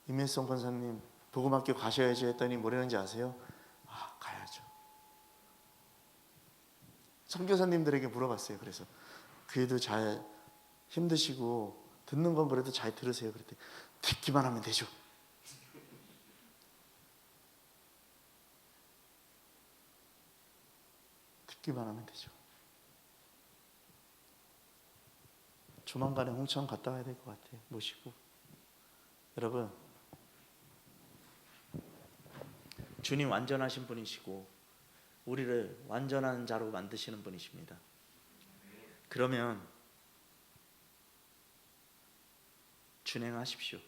임일성 권사님 복음학교 가셔야지 했더니 뭐라는지 아세요? 아, 가야죠. 선교사님들에게 물어봤어요. 그래서 그래도 잘 힘드시고 듣는 건 그래도 잘 들으세요. 그랬더니 듣기만 하면 되죠. 듣기만 하면 되죠. 조만간에 홍천 갔다 와야 될 것 같아요. 모시고. 여러분, 주님 완전하신 분이시고 우리를 완전한 자로 만드시는 분이십니다. 그러면 준행하십시오.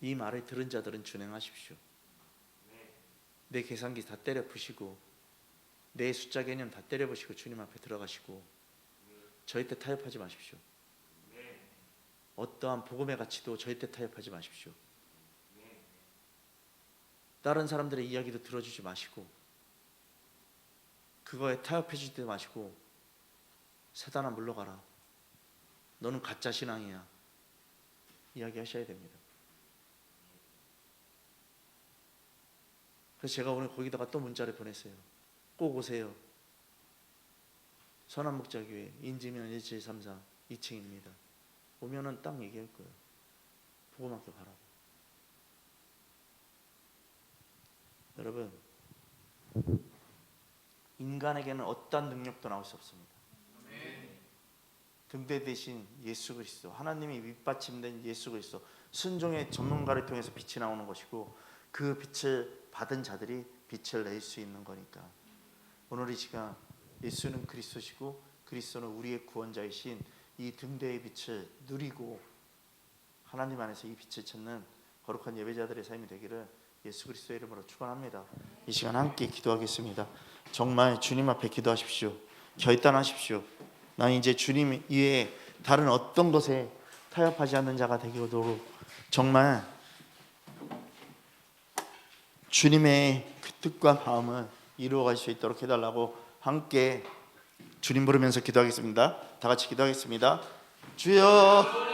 이 말을 들은 자들은 준행하십시오. 내 계산기 다 때려 부시고 내 숫자 개념 다 때려 부시고 주님 앞에 들어가시고 절대 타협하지 마십시오. 어떠한 복음의 가치도 절대 타협하지 마십시오. 다른 사람들의 이야기도 들어주지 마시고 그거에 타협해 주지 마시고 사단아 물러가라. 너는 가짜 신앙이야. 이야기하셔야 됩니다. 그래서 제가 오늘 거기다가 또 문자를 보냈어요. 꼭 오세요. 선한목자교회 인지면 1734 2층입니다. 오면은 딱 얘기할 거예요. 복음학교 가라고. 여러분, 인간에게는 어떠한 능력도 나올 수 없습니다. 등대 대신 예수 그리스도, 하나님이 밑받침된 예수 그리스도, 순종의 전문가를 통해서 빛이 나오는 것이고 그 빛을 받은 자들이 빛을 낼 수 있는 거니까 오늘 이 시간 예수는 그리스도시고 그리스도는 우리의 구원자이신 이 등대의 빛을 누리고 하나님 안에서 이 빛을 찾는 거룩한 예배자들의 삶이 되기를 예수 그리스도의 이름으로 축원합니다. 이 시간 함께 기도하겠습니다. 정말 주님 앞에 기도하십시오. 결단하십시오. 난 이제 주님 이외에 다른 어떤 것에 타협하지 않는 자가 되도록 정말 주님의 그 뜻과 마음을 이루어갈 수 있도록 해달라고 함께 주님 부르면서 기도하겠습니다. 다 같이 기도하겠습니다. 주여